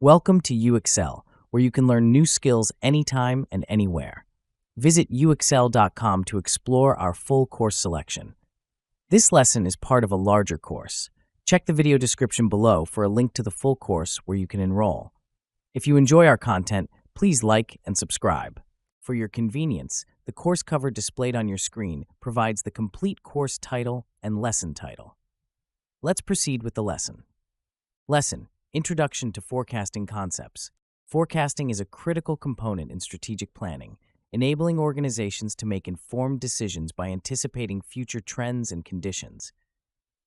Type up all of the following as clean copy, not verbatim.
Welcome to UXL, where you can learn new skills anytime and anywhere. Visit uxl.com to explore our full course selection. This lesson is part of a larger course. Check the video description below for a link to the full course where you can enroll. If you enjoy our content, please like and subscribe. For your convenience, the course cover displayed on your screen provides the complete course title and lesson title. Let's proceed with the lesson. Lesson: Introduction to Forecasting Concepts. Forecasting is a critical component in strategic planning, enabling organizations to make informed decisions by anticipating future trends and conditions.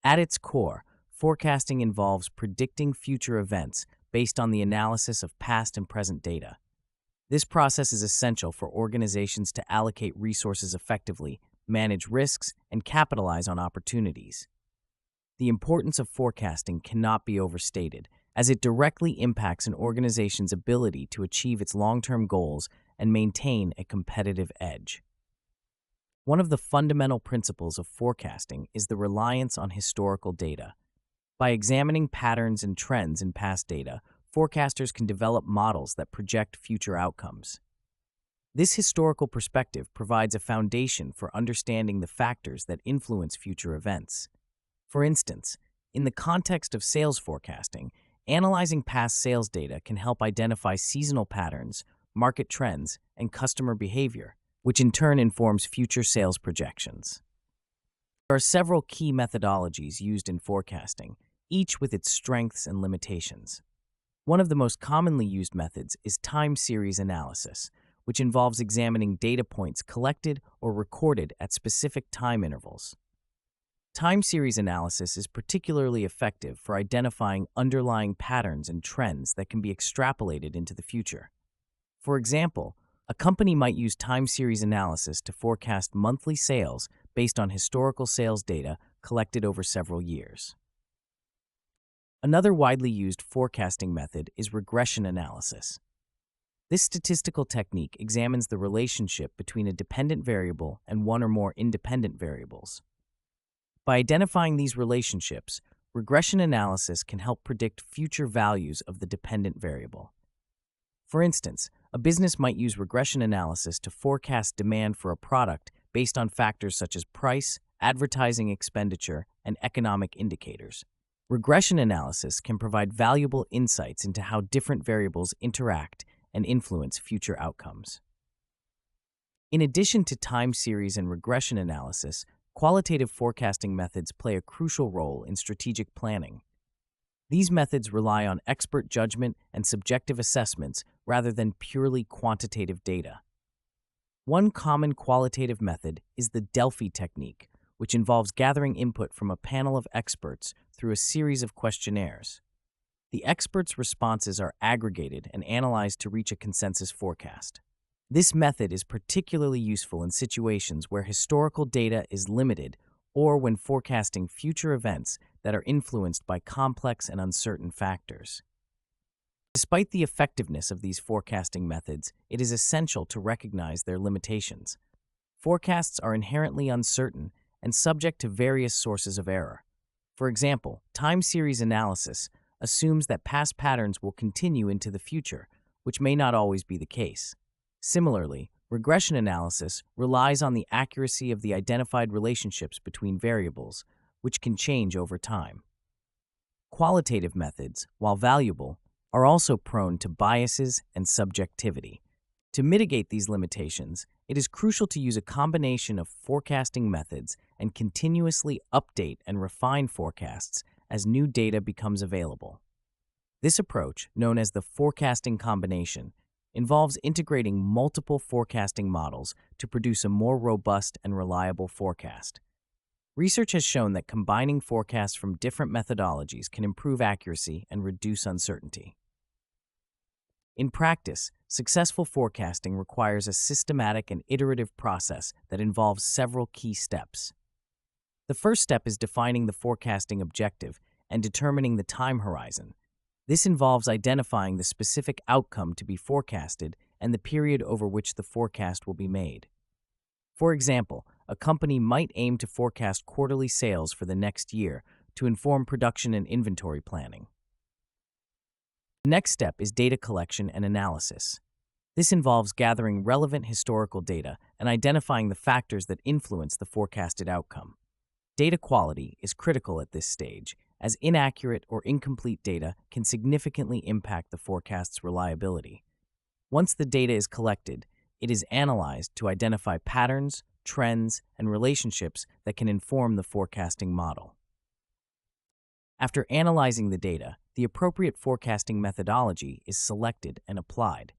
At its core, forecasting involves predicting future events based on the analysis of past and present data. This process is essential for organizations to allocate resources effectively, manage risks, and capitalize on opportunities. The importance of forecasting cannot be overstated, as it directly impacts an organization's ability to achieve its long-term goals and maintain a competitive edge. One of the fundamental principles of forecasting is the reliance on historical data. By examining patterns and trends in past data, forecasters can develop models that project future outcomes. This historical perspective provides a foundation for understanding the factors that influence future events. For instance, in the context of sales forecasting, analyzing past sales data can help identify seasonal patterns, market trends, and customer behavior, which in turn informs future sales projections. There are several key methodologies used in forecasting, each with its strengths and limitations. One of the most commonly used methods is time series analysis, which involves examining data points collected or recorded at specific time intervals. Time series analysis is particularly effective for identifying underlying patterns and trends that can be extrapolated into the future. For example, a company might use time series analysis to forecast monthly sales based on historical sales data collected over several years. Another widely used forecasting method is regression analysis. This statistical technique examines the relationship between a dependent variable and one or more independent variables. By identifying these relationships, regression analysis can help predict future values of the dependent variable. For instance, a business might use regression analysis to forecast demand for a product based on factors such as price, advertising expenditure, and economic indicators. Regression analysis can provide valuable insights into how different variables interact and influence future outcomes. In addition to time series and regression analysis, qualitative forecasting methods play a crucial role in strategic planning. These methods rely on expert judgment and subjective assessments rather than purely quantitative data. One common qualitative method is the Delphi technique, which involves gathering input from a panel of experts through a series of questionnaires. The experts' responses are aggregated and analyzed to reach a consensus forecast. This method is particularly useful in situations where historical data is limited or when forecasting future events that are influenced by complex and uncertain factors. Despite the effectiveness of these forecasting methods, it is essential to recognize their limitations. Forecasts are inherently uncertain and subject to various sources of error. For example, time series analysis assumes that past patterns will continue into the future, which may not always be the case. Similarly, regression analysis relies on the accuracy of the identified relationships between variables, which can change over time. Qualitative methods, while valuable, are also prone to biases and subjectivity. To mitigate these limitations, it is crucial to use a combination of forecasting methods and continuously update and refine forecasts as new data becomes available. This approach, known as the forecasting combination, involves integrating multiple forecasting models to produce a more robust and reliable forecast. Research has shown that combining forecasts from different methodologies can improve accuracy and reduce uncertainty. In practice, successful forecasting requires a systematic and iterative process that involves several key steps. The first step is defining the forecasting objective and determining the time horizon. This involves identifying the specific outcome to be forecasted and the period over which the forecast will be made. For example, a company might aim to forecast quarterly sales for the next year to inform production and inventory planning. The next step is data collection and analysis. This involves gathering relevant historical data and identifying the factors that influence the forecasted outcome. Data quality is critical at this stage, as inaccurate or incomplete data can significantly impact the forecast's reliability. Once the data is collected, it is analyzed to identify patterns, trends, and relationships that can inform the forecasting model. After analyzing the data, the appropriate forecasting methodology is selected and applied.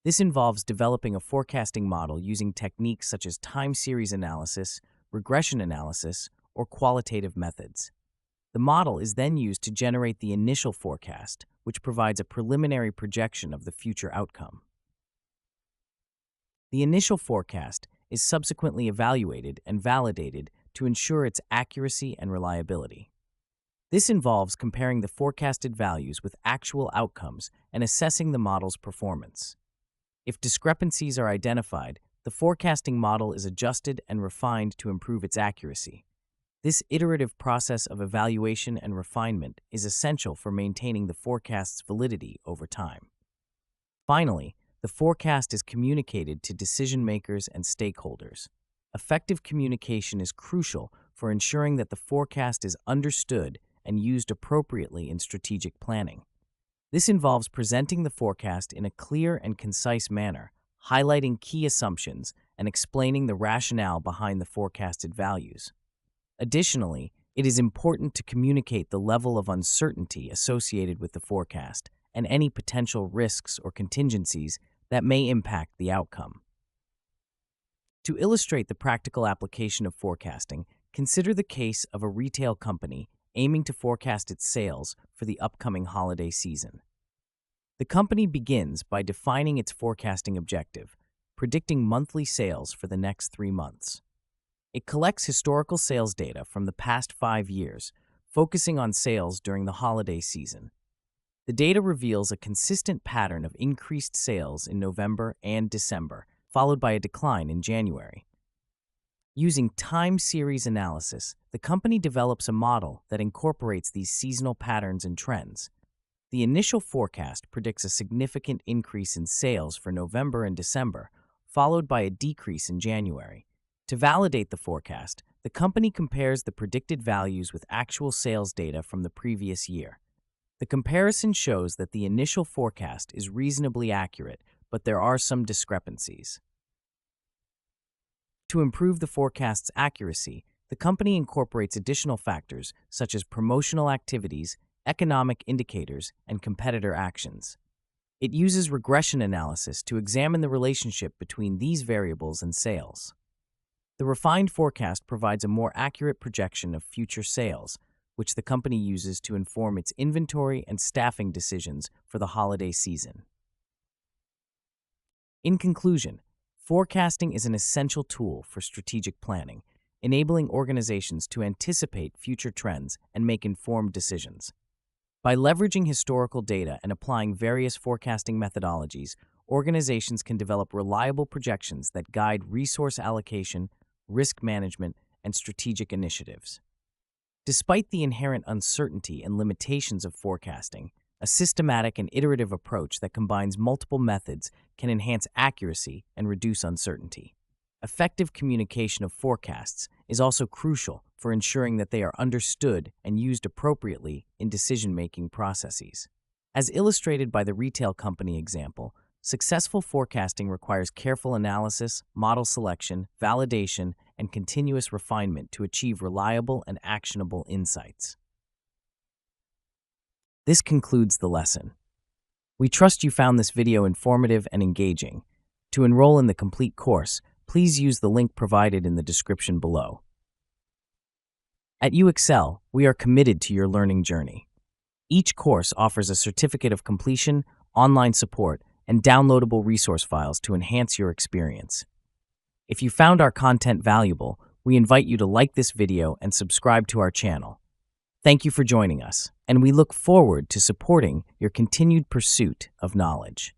This involves developing a forecasting model using techniques such as time series analysis, regression analysis, or qualitative methods. The model is then used to generate the initial forecast, which provides a preliminary projection of the future outcome. The initial forecast is subsequently evaluated and validated to ensure its accuracy and reliability. This involves comparing the forecasted values with actual outcomes and assessing the model's performance. If discrepancies are identified, the forecasting model is adjusted and refined to improve its accuracy. This iterative process of evaluation and refinement is essential for maintaining the forecast's validity over time. Finally, the forecast is communicated to decision makers and stakeholders. Effective communication is crucial for ensuring that the forecast is understood and used appropriately in strategic planning. This involves presenting the forecast in a clear and concise manner, highlighting key assumptions and explaining the rationale behind the forecasted values. Additionally, it is important to communicate the level of uncertainty associated with the forecast and any potential risks or contingencies that may impact the outcome. To illustrate the practical application of forecasting, consider the case of a retail company aiming to forecast its sales for the upcoming holiday season. The company begins by defining its forecasting objective, predicting monthly sales for the next 3 months. It collects historical sales data from the past 5 years, focusing on sales during the holiday season. The data reveals a consistent pattern of increased sales in November and December, followed by a decline in January. Using time series analysis, the company develops a model that incorporates these seasonal patterns and trends. The initial forecast predicts a significant increase in sales for November and December, followed by a decrease in January. To validate the forecast, the company compares the predicted values with actual sales data from the previous year. The comparison shows that the initial forecast is reasonably accurate, but there are some discrepancies. To improve the forecast's accuracy, the company incorporates additional factors such as promotional activities, economic indicators, and competitor actions. It uses regression analysis to examine the relationship between these variables and sales. The refined forecast provides a more accurate projection of future sales, which the company uses to inform its inventory and staffing decisions for the holiday season. In conclusion, forecasting is an essential tool for strategic planning, enabling organizations to anticipate future trends and make informed decisions. By leveraging historical data and applying various forecasting methodologies, organizations can develop reliable projections that guide resource allocation, risk management, and strategic initiatives. Despite the inherent uncertainty and limitations of forecasting, a systematic and iterative approach that combines multiple methods can enhance accuracy and reduce uncertainty. Effective communication of forecasts is also crucial for ensuring that they are understood and used appropriately in decision-making processes. As illustrated by the retail company example, successful forecasting requires careful analysis, model selection, validation, and continuous refinement to achieve reliable and actionable insights. This concludes the lesson. We trust you found this video informative and engaging. To enroll in the complete course, please use the link provided in the description below. At UExcel, we are committed to your learning journey. Each course offers a certificate of completion, online support, and downloadable resource files to enhance your experience. If you found our content valuable, we invite you to like this video and subscribe to our channel. Thank you for joining us, and we look forward to supporting your continued pursuit of knowledge.